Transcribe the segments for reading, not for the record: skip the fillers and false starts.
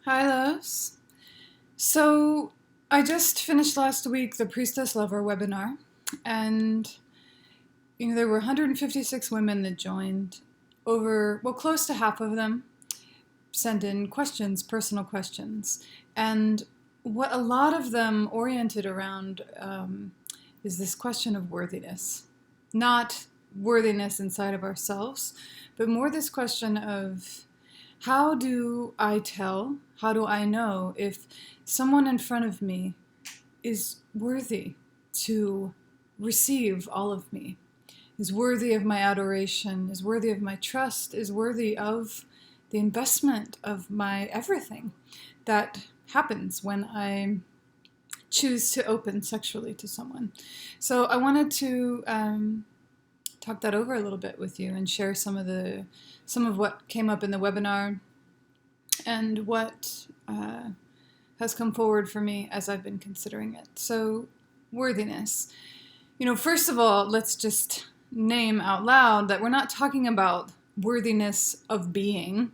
Hi, loves. So, I just finished last week the Priestess Lover webinar, and there were 156 women that joined. Close to half of them sent in questions, personal questions, and what a lot of them oriented around is this question of worthiness. Not worthiness inside of ourselves, but more this question of how do I tell, how do I know if someone in front of me is worthy to receive all of me, is worthy of my adoration, is worthy of my trust, is worthy of the investment of my everything that happens when I choose to open sexually to someone. So I wanted to talk that over a little bit with you and share some of what came up in the webinar and what has come forward for me as I've been considering it. So, worthiness. First of all, let's just name out loud that we're not talking about worthiness of being.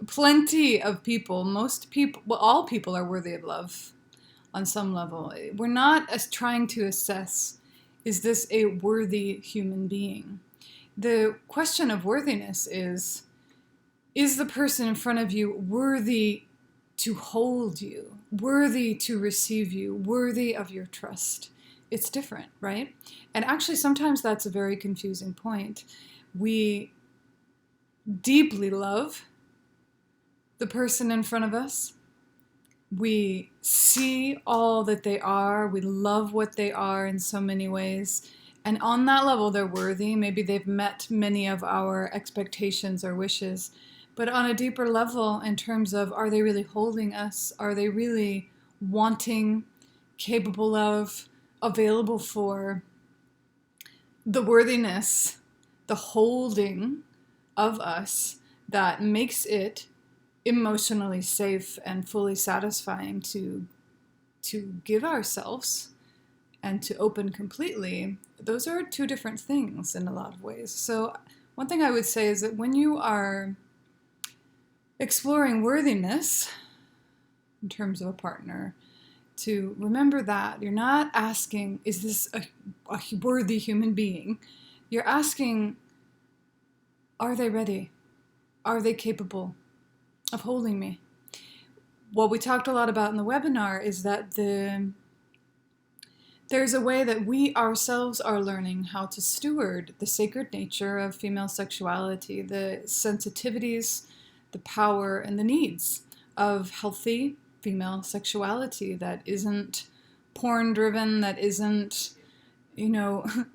Plenty of people, most people, well, all people are worthy of love on some level. We're not trying to assess, is this a worthy human being? The question of worthiness is the person in front of you worthy to hold you, worthy to receive you, worthy of your trust? It's different, right? And actually, sometimes that's a very confusing point. We deeply love the person in front of us. We see all that they are. We love what they are in so many ways. And on that level, they're worthy. Maybe they've met many of our expectations or wishes. But on a deeper level, in terms of, are they really holding us? Are they really wanting, capable of, available for the worthiness, the holding of us that makes it emotionally safe and fully satisfying to give ourselves and to open completely? Those are two different things in a lot of ways. So one thing I would say is that when you are exploring worthiness in terms of a partner, to remember that you're not asking, is this a worthy human being? You're asking, are they ready? Are they capable of holding me? What we talked a lot about in the webinar is that there's a way that we ourselves are learning how to steward the sacred nature of female sexuality, the sensitivities, the power, and the needs of healthy female sexuality that isn't porn-driven, that isn't,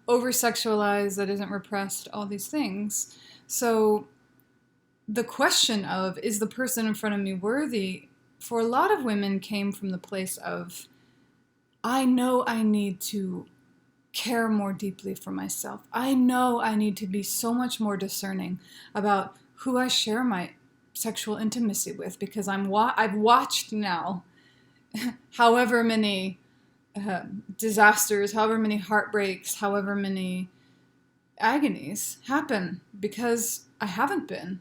over-sexualized, that isn't repressed, all these things. So the question of, is the person in front of me worthy, for a lot of women came from the place of, I know I need to care more deeply for myself. I know I need to be so much more discerning about who I share my sexual intimacy with, because I've watched now however many disasters, however many heartbreaks, however many agonies happen because I haven't been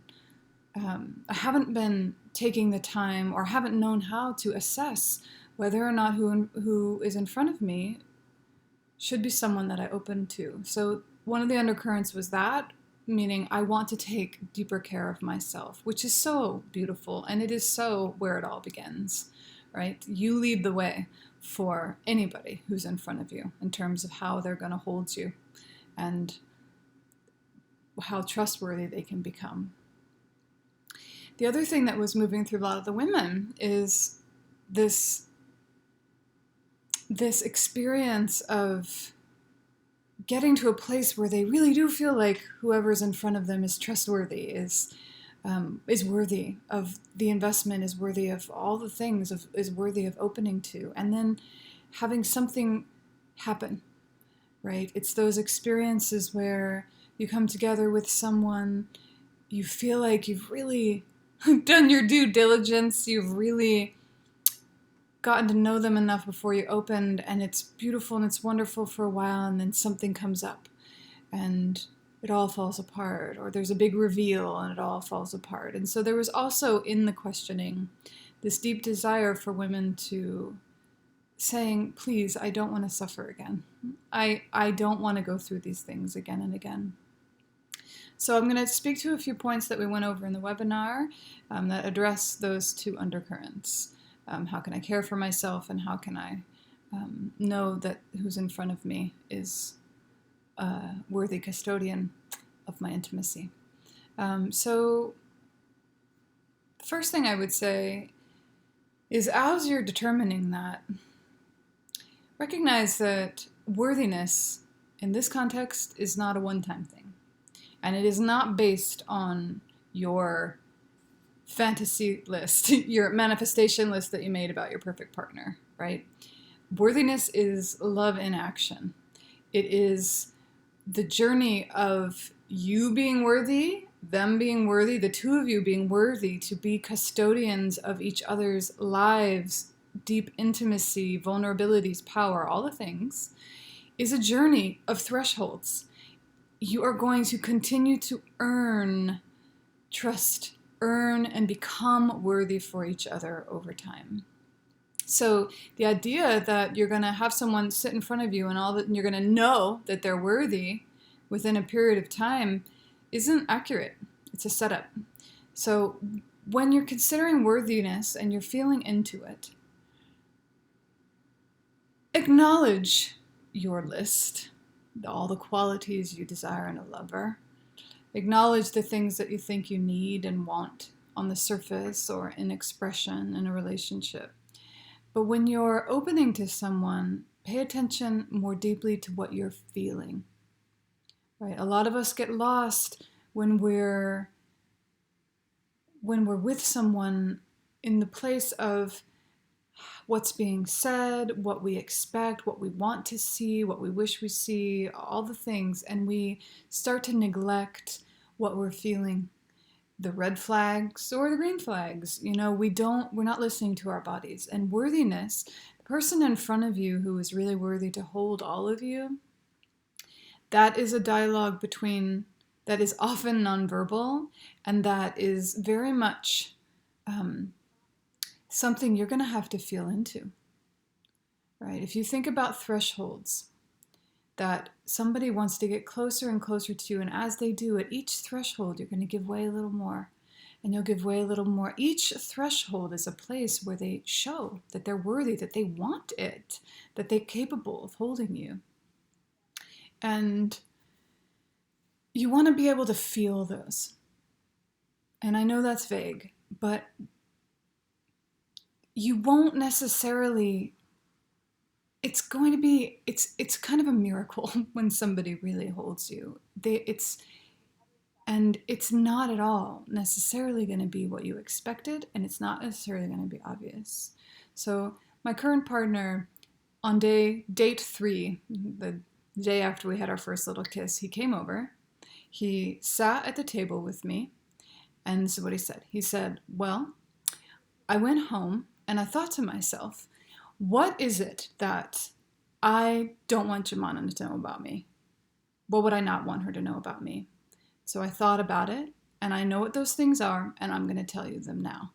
taking the time, or haven't known how to assess whether or not who is in front of me should be someone that I open to. So one of the undercurrents was that, meaning I want to take deeper care of myself, which is so beautiful, and it is so where it all begins, right? You lead the way for anybody who's in front of you in terms of how they're going to hold you and how trustworthy they can become. The other thing that was moving through a lot of the women is this experience of getting to a place where they really do feel like whoever's in front of them is trustworthy, is worthy of the investment, is worthy of all the things, is worthy of opening to, and then having something happen, right? It's those experiences where you come together with someone, you feel like you've really done your due diligence, you've really gotten to know them enough before you opened, and it's beautiful and it's wonderful for a while, and then something comes up, and it all falls apart, or there's a big reveal and it all falls apart. And so there was also in the questioning this deep desire for women to saying, please, I don't want to suffer again. I don't want to go through these things again and again. So I'm going to speak to a few points that we went over in the webinar that address those two undercurrents. How can I care for myself, and how can I know that who's in front of me is a worthy custodian of my intimacy. So the first thing I would say is, as you're determining that, recognize that worthiness in this context is not a one-time thing. And it is not based on your fantasy list, your manifestation list that you made about your perfect partner, right? Worthiness is love in action. It is the journey of you being worthy, them being worthy, the two of you being worthy to be custodians of each other's lives, deep intimacy, vulnerabilities, power, all the things, is a journey of thresholds. You are going to continue to earn trust, earn and become worthy for each other over time. So the idea that you're going to have someone sit in front of you and you're going to know that they're worthy within a period of time isn't accurate. It's a setup. So when you're considering worthiness and you're feeling into it, acknowledge your list, all the qualities you desire in a lover. Acknowledge the things that you think you need and want on the surface or in expression in a relationship. But when you're opening to someone, pay attention more deeply to what you're feeling. Right? A lot of us get lost when we're with someone in the place of what's being said, what we expect, what we want to see, what we wish we see, all the things, and we start to neglect what we're feeling, the red flags or the green flags. We're not listening to our bodies. And worthiness, the person in front of you who is really worthy to hold all of you, that is a dialogue that is often nonverbal, and that is very much something you're going to have to feel into, right? If you think about thresholds, that somebody wants to get closer and closer to you, and as they do, at each threshold, you're going to give way a little more, and you'll give way a little more. Each threshold is a place where they show that they're worthy, that they want it, that they're capable of holding you. And you want to be able to feel those. And I know that's vague, but you won't necessarily, it's kind of a miracle when somebody really holds you. And it's not at all necessarily going to be what you expected, and it's not necessarily going to be obvious. So my current partner, on date 3, the day after we had our first little kiss, he came over, he sat at the table with me, and this is what he said. He said, well, I went home and I thought to myself, what is it that I don't want Jemana to know about me? What would I not want her to know about me? So I thought about it, and I know what those things are, and I'm going to tell you them now.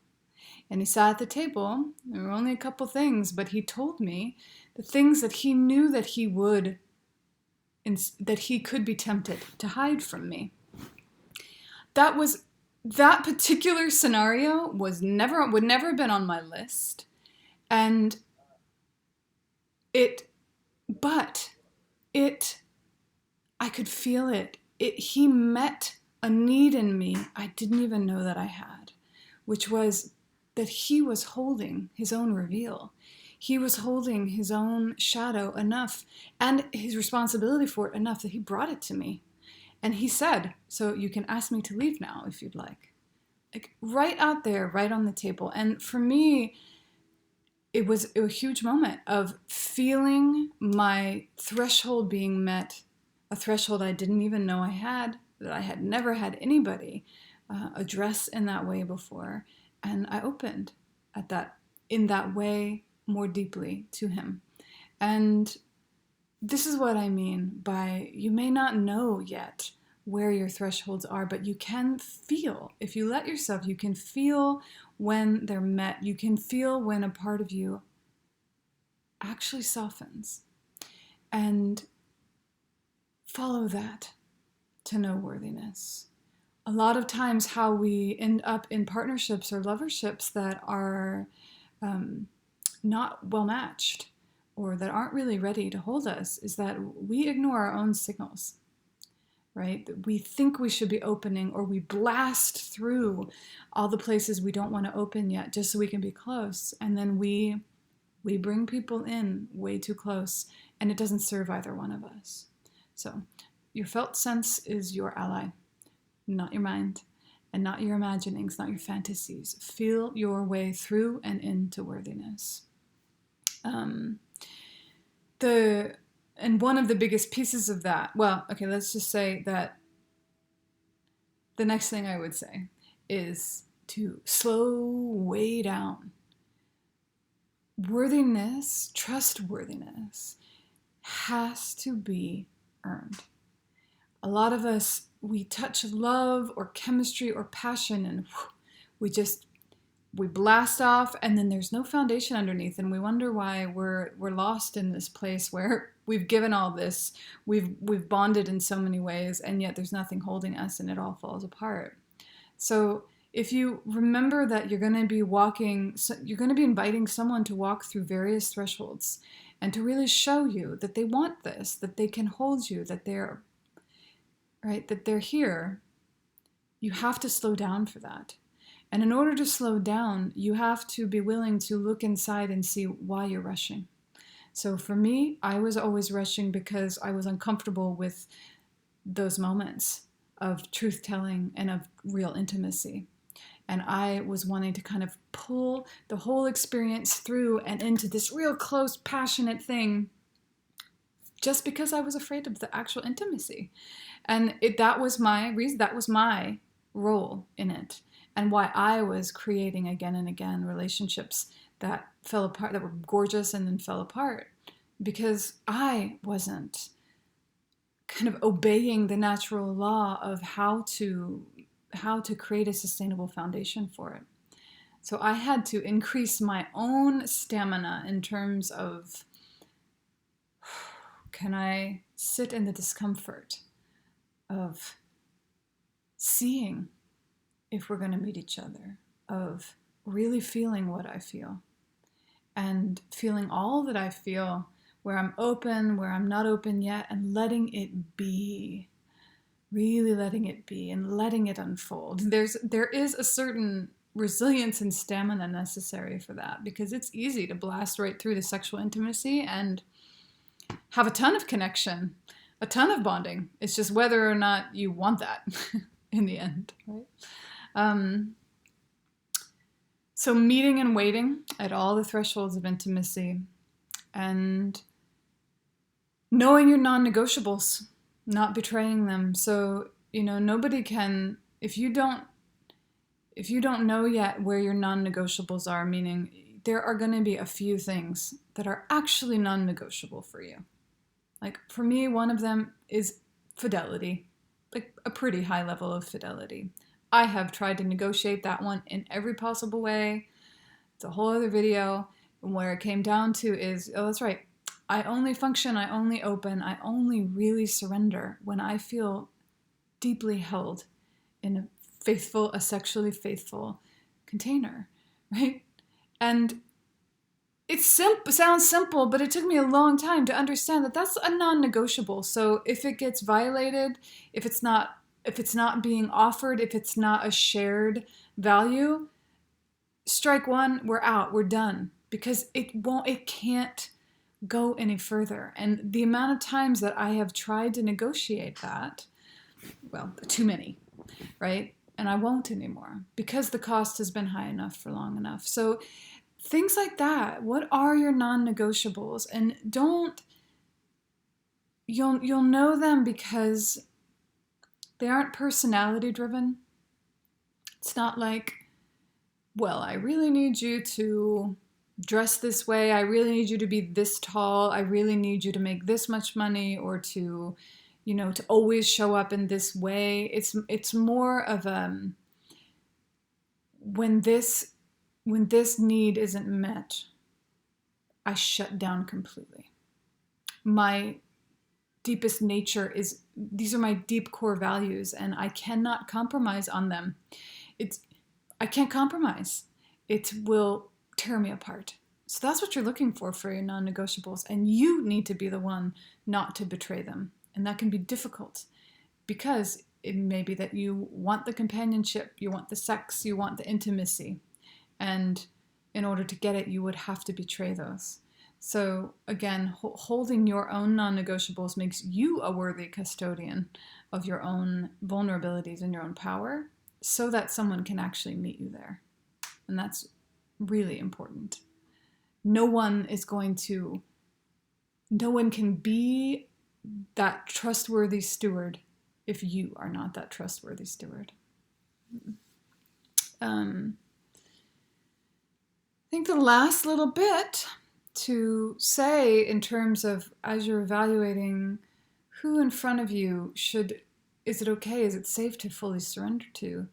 And he sat at the table. There were only a couple things, but he told me the things that he knew that he could be tempted to hide from me. That particular scenario would never have been on my list. And I could feel it. He met a need in me I didn't even know that I had, which was that he was holding his own reveal. He was holding his own shadow enough, and his responsibility for it enough, that he brought it to me. And he said, so you can ask me to leave now if you'd like. Like right out there, right on the table. And for me, it was a huge moment of feeling my threshold being met, a threshold I didn't even know I had, that I had never had anybody address in that way before. And I opened in that way more deeply to him. And this is what I mean by, you may not know yet where your thresholds are, but you can feel, if you let yourself, you can feel when they're met. You can feel when a part of you actually softens, and follow that to know worthiness. A lot of times how we end up in partnerships or loverships that are not well matched or that aren't really ready to hold us is that we ignore our own signals, right? We think we should be opening, or we blast through all the places we don't want to open yet just so we can be close. And then we bring people in way too close, and it doesn't serve either one of us. So your felt sense is your ally, not your mind, and not your imaginings, not your fantasies. Feel your way through and into worthiness. And one of the biggest pieces of that, well, okay, let's just say that the next thing I would say is to slow way down. Worthiness, trustworthiness, has to be earned. A lot of us, we touch love or chemistry or passion, and we blast off, and then there's no foundation underneath, and we wonder why we're lost in this place where we've given all this, we've bonded in so many ways, and yet there's nothing holding us, and it all falls apart. So if you remember that you're going to be inviting someone to walk through various thresholds and to really show you that they want this, that they can hold you, that they're here, you have to slow down for that. And in order to slow down, you have to be willing to look inside and see why you're rushing. So for me, I was always rushing because I was uncomfortable with those moments of truth-telling and of real intimacy. And I was wanting to kind of pull the whole experience through and into this real close, passionate thing just because I was afraid of the actual intimacy. And that was my reason, that was my role in it, and why I was creating again and again relationships that fell apart, that were gorgeous and then fell apart, because I wasn't kind of obeying the natural law of how to create a sustainable foundation for it. So I had to increase my own stamina in terms of, can I sit in the discomfort of seeing if we're going to meet each other, of really feeling what I feel, and feeling all that I feel, where I'm open, where I'm not open yet, and letting it be, really letting it be and letting it unfold. There is a certain resilience and stamina necessary for that, because it's easy to blast right through the sexual intimacy and have a ton of connection, a ton of bonding. It's just whether or not you want that in the end, right? So meeting and waiting at all the thresholds of intimacy, and knowing your non-negotiables, not betraying them. So, nobody can, if you don't know yet where your non-negotiables are, meaning there are going to be a few things that are actually non-negotiable for you. Like for me, one of them is fidelity, like a pretty high level of fidelity. I have tried to negotiate that one in every possible way. It's a whole other video. And where it came down to is, oh, that's right. I only function, I only open, I only really surrender when I feel deeply held in a sexually faithful container, right? And sounds simple, but it took me a long time to understand that that's a non-negotiable. So if it gets violated, if it's not being offered, if it's not a shared value, strike one, we're out, we're done, because it can't go any further. And the amount of times that I have tried to negotiate that, well, too many, right? And I won't anymore, because the cost has been high enough for long enough. So things like that. What are your non-negotiables? And you'll know them because they aren't personality driven. It's not like, well, I really need you to dress this way. I really need you to be this tall. I really need you to make this much money, or to, to always show up in this way. It's more of when this need isn't met, I shut down completely. My deepest nature these are my deep core values, and I cannot compromise on them. I can't compromise. It will tear me apart. So that's what you're looking for your non-negotiables, and you need to be the one not to betray them. And that can be difficult because it may be that you want the companionship, you want the sex, you want the intimacy. And in order to get it, you would have to betray those. So again, holding your own non-negotiables makes you a worthy custodian of your own vulnerabilities and your own power, so that someone can actually meet you there. And that's really important. No one can be that trustworthy steward if you are not that trustworthy steward. I think the last little bit to say in terms of, as you're evaluating who in front of you is it safe to fully surrender to?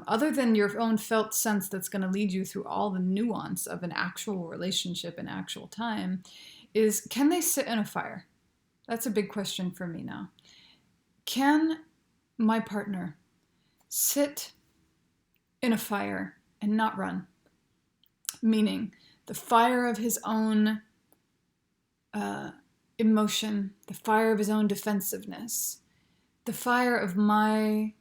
Other than your own felt sense that's going to lead you through all the nuance of an actual relationship in actual time, is can they sit in a fire? That's a big question for me now. Can my partner sit in a fire and not run? Meaning the fire of his own emotion, the fire of his own defensiveness, the fire of my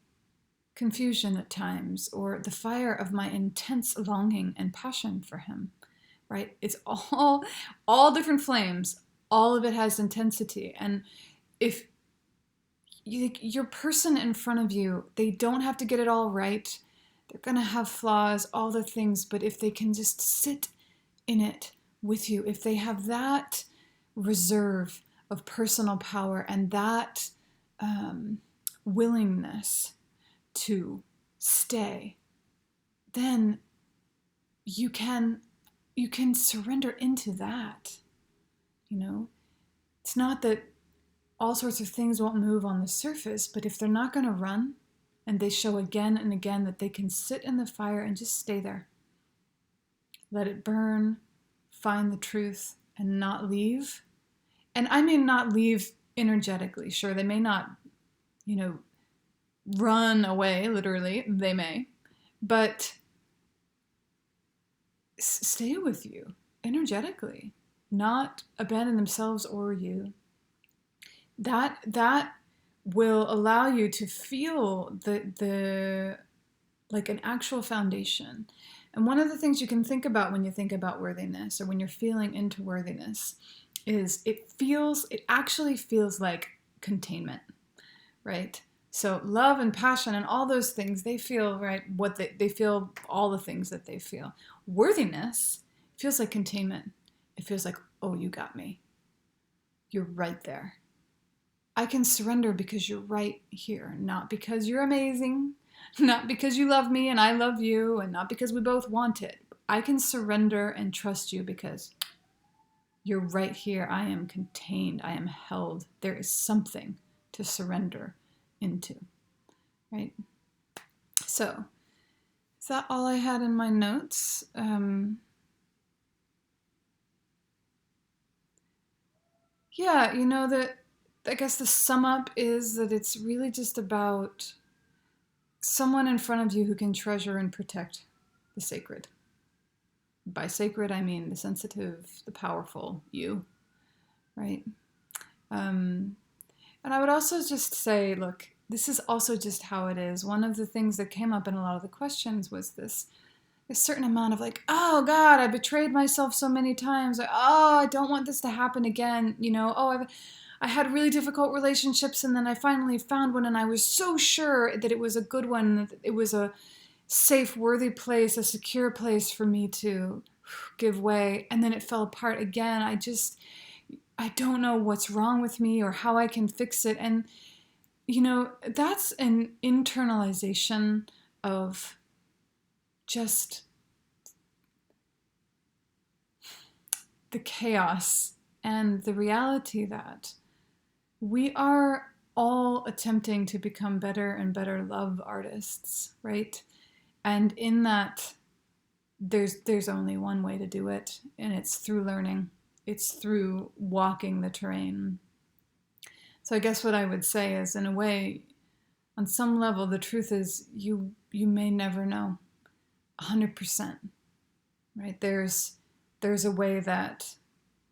confusion at times, or the fire of my intense longing and passion for him, right? It's all different flames. All of it has intensity. And if your person in front of you, they don't have to get it all right. They're going to have flaws, all the things, but if they can just sit in it with you, if they have that reserve of personal power and that willingness to stay, then you can surrender into that. It's not that all sorts of things won't move on the surface, but if they're not going to run, and they show again and again that they can sit in the fire and just stay there, let it burn, find the truth, and not leave. And I mean not leave energetically. Sure, they may not, run away, literally, they may, but stay with you energetically, not abandon themselves or you. That will allow you to feel the like an actual foundation. And one of the things you can think about when you think about worthiness, or when you're feeling into worthiness, is it actually feels like containment, right? So love and passion and all those things, they feel, right, what they feel, all the things that they feel. Worthiness feels like containment. It feels like, oh, you got me. You're right there. I can surrender because you're right here, not because you're amazing, not because you love me and I love you, and not because we both want it. I can surrender and trust you because you're right here. I am contained. I am held. There is something to surrender into, right? So, is that all I had in my notes? Yeah, that I guess the sum up is that it's really just about someone in front of you who can treasure and protect the sacred. By sacred, I mean the sensitive, the powerful you, right? And I would also just say, look, this is also just how it is. One of the things that came up in a lot of the questions was this certain amount of like, oh God, I betrayed myself so many times. Oh, I don't want this to happen again. I had really difficult relationships, and then I finally found one, and I was so sure that it was a good one, that it was a safe, worthy place, a secure place for me to give way, and then it fell apart again. I don't know what's wrong with me or how I can fix it. And, that's an internalization of just the chaos and the reality that we are all attempting to become better and better love artists, right? And in that, there's only one way to do it, and it's through learning. It's through walking the terrain. So I guess what I would say is, in a way, on some level, the truth is you may never know 100%, right? There's a way that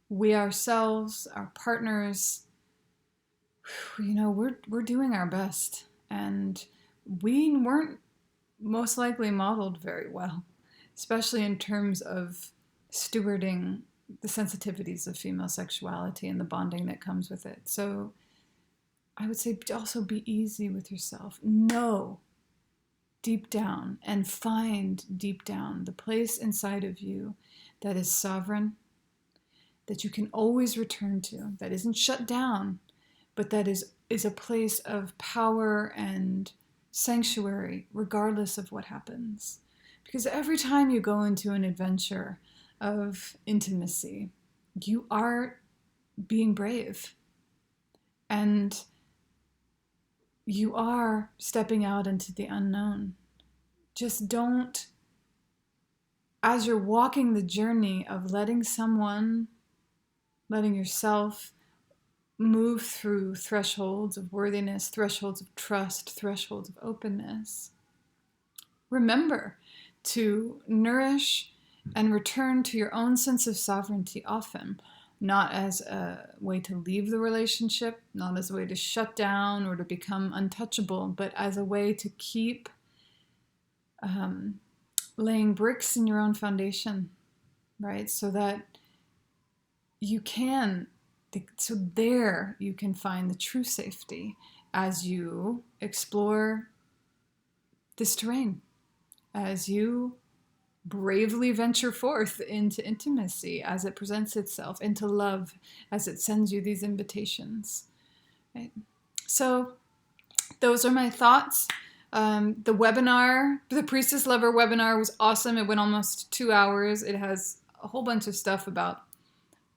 we ourselves, our partners, we're doing our best, and we weren't most likely modeled very well, especially in terms of stewarding the sensitivities of female sexuality and the bonding that comes with it. So I would say also be easy with yourself. Know deep down and find deep down the place inside of you that is sovereign, that you can always return to, that isn't shut down, but that is a place of power and sanctuary, regardless of what happens. Because every time you go into an adventure of intimacy, you are being brave. And you are stepping out into the unknown. Just don't, as you're walking the journey of letting yourself move through thresholds of worthiness, thresholds of trust, thresholds of openness, remember to nourish and return to your own sense of sovereignty often, not as a way to leave the relationship, not as a way to shut down or to become untouchable, but as a way to keep laying bricks in your own foundation, right? So that you can, so there you can find the true safety as you explore this terrain, as you bravely venture forth into intimacy as it presents itself, into love as it sends you these invitations. Right? So those are my thoughts. The webinar, the Priestess Lover webinar was awesome. It went almost 2 hours. It has a whole bunch of stuff about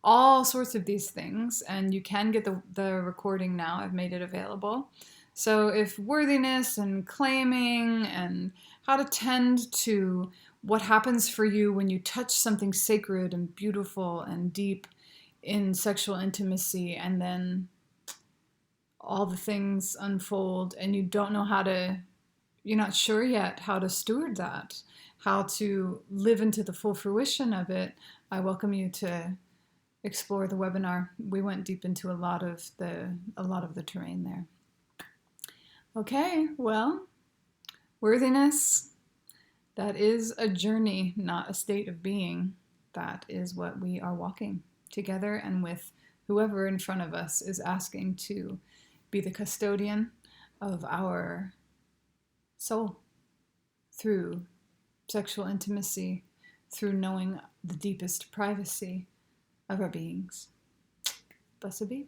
all sorts of these things, and you can get the recording now. I've made it available. So if worthiness and claiming and how to tend to what happens for you when you touch something sacred and beautiful and deep in sexual intimacy, and then all the things unfold and you don't know you're not sure yet how to steward that, how to live into the full fruition of it, I welcome you to explore the webinar. We went deep into a lot of the terrain there. Okay, well, worthiness, that is a journey, not a state of being. That is what we are walking together and with whoever in front of us is asking to be the custodian of our soul through sexual intimacy, through knowing the deepest privacy of our beings. Blessed be.